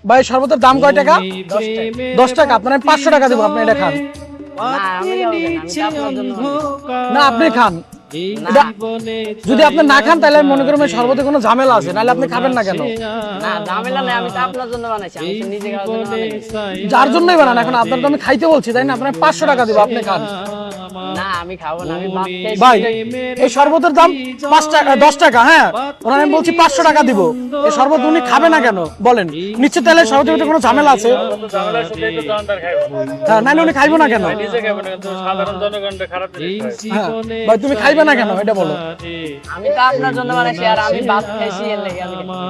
ভাই শরবতের দাম কয় টাকা? 10 টাকা। আপনার আমি 500 টাকা দেবো, আপনি এটা খান। না আপনি খান। যদি আপনি না খান তাহলে আমি মনে করবো শরবতে কোনো ঝামেলা আছে, নাহলে আপনি খাবেন না কেন? না ঝামেলা নেই, আমি তো আপনার জন্য বানাইছি, আমি তো নিজে খাওয়ার জন্য বানাইছি। যার জন্যই বানান, এখন আপনার তো আমি খাইতে বলছি তাই না? আপনার 500 টাকা দেবো, আপনি খান। না আমি খাবো না, আমি ভাত খাইছি। ভাই এই শরবতের দাম 5 টাকা 10 টাকা, হ্যাঁ ওনার আমি বলছি 500 টাকা দিব। এই শরবত উনি খাবে না কেন বলেন? নিশ্চয় তাহলে শরবতের ভিতরে কোনো ঝামেলা আছে। হ্যাঁ নাহলে উনি খাইবো না কেন? হ্যাঁ, ভাই তুমি খাইবে না কেন এটা বলো? আমি তো আপনার জন্য বানাইছি, আর আমি ভাত খাইছি এর লাগি আমি খাবো না।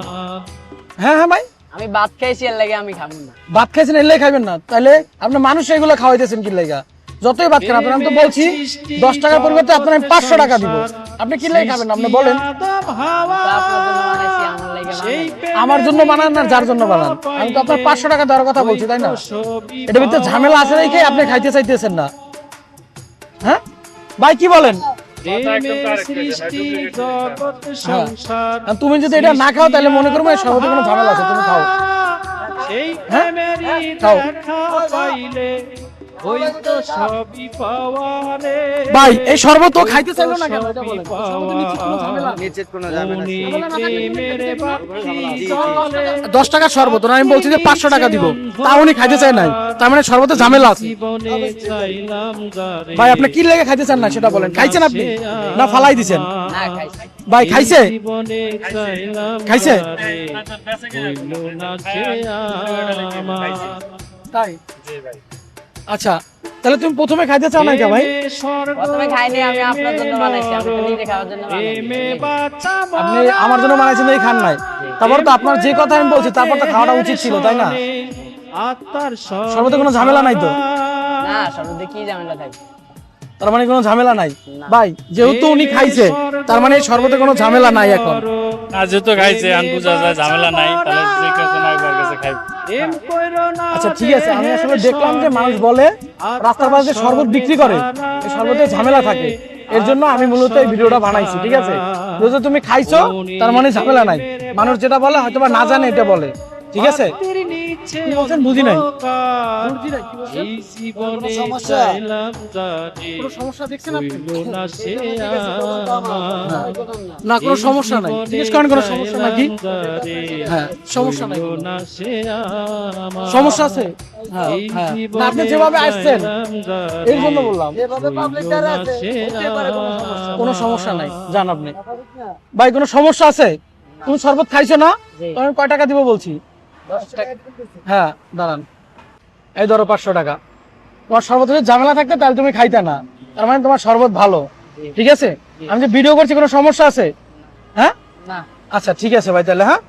হ্যাঁ হ্যাঁ ভাই, আমি ভাত খাইছি এর লাগি আমি খাবো না। ভাত খাইছেন এলে খাইবেন না, তাহলে আপনি মানুষ এগুলো খাওয়াইতেছেন কি লাগা? যতই ভাত খান আপনার, আমি তো বলছি 10 টাকার পরিবর্তে আপনার আমি 500 টাকা দিব, আপনি কি লাগে খাবেন আপনি বলেন? তো আপনার জন্য বানাইছি, আমার লাগি বানাইছি। আমার জন্য বানান না যার জন্য বানান, আমি তো আপনার 500 টাকা দেওয়ার কথা বলছি তাই না? এটার ভিতরে ঝামেলা আছে দেখে আপনি খাইতে চাইতেছেন না। হ্যাঁ ভাই কি বলেন? তুমি যদি এটা না খাও তাহলে মনে করবো এই শরবতে কোনো ঝামেলা আছে, তুমি খাও। হ্যাঁ খাও। ভাই এই শরবত তো খাইতে চাইলো না কেন এটা বলেন? শরবতে নিশ্চিত কোনো ঝামেলা নেই। 10 টাকা শরবত না, আমি বলছি যে 500 টাকা দিব, তা উনি খাইতে চায় নাই, তার মানে শরবতে ঝামেলা আছে। ভাই আপনি কি লেগে খাইতে চান না সেটা বলেন? খাইছেন আপনি না ফালাই দিছেন? না খাইছি। ভাই খাইছে? খাইছে তাই? আচ্ছা তাহলে তুমি প্রথমে খাইতে চাও না কে ভাই? প্রথমে খাইনি, আমি আপনার জন্য বানাইছি, আমি তো নিজে খাওয়ার জন্য বানাইছি। আপনি আমার জন্য বানাইছেন এই খান নাই, তারপর তো আপনার যে কথা আমি বলছি তারপর তো খাওয়াটা উচিত ছিল তাই না? শরবতে কোনো ঝামেলা নাই তো? না সর্বদা কি ঝামেলা থাকবে? তার মানে কোনো ঝামেলা নাই। ভাই যেহেতু উনি খাইছে তার মানে এই শরবতে কোনো ঝামেলা নাই এখন। আর যেহেতু খাইছে আন বুঝা যায় ঝামেলা নাই, তাহলে যে কেউ না একবার কাছে খাই। আচ্ছা ঠিক আছে, আমি আসলে দেখলাম যে মানুষ বলে রাস্তার পাশে শরবত বিক্রি করে, এই শরবতে ঝামেলা থাকে, এর জন্য আমি মূলত এই ভিডিওটা বানাইছি। ঠিক আছে, যেহেতু তুমি খাইছো তার মানে ঝামেলা নাই। মানুষ যেটা বলে হয়তো বা না জানে এটা বলে, ঠিক আছে? কি বলছেন বুঝি নাই। কোনো সমস্যা দেখছেন আপনি? না কোনো সমস্যা নাই, জিজ্ঞেস করেন কোনো সমস্যা নাকি? হ্যাঁ সমস্যা নাই, সমস্যা আছে? হ্যাঁ হ্যাঁ না, আপনি যেভাবে আসছেন এর জন্য বললাম, কোনো সমস্যা নাই জান আপনি। ভাই কোনো সমস্যা আছে? তুমি শরবত খাইছো না? তুমি কয় টাকা দিব বলছি? 10 টাকা। হ্যাঁ দাঁড়ান, এই ধরো 500 টাকা। তোমার শরবত যদি ঝামেলা থাকতো তাহলে তুমি খাইতে না, তার মানে তোমার শরবত ভালো। ঠিক আছে, আমি যে ভিডিও করছি কোনো সমস্যা আছে? হ্যাঁ না আচ্ছা ঠিক আছে ভাই তাহলে। হ্যাঁ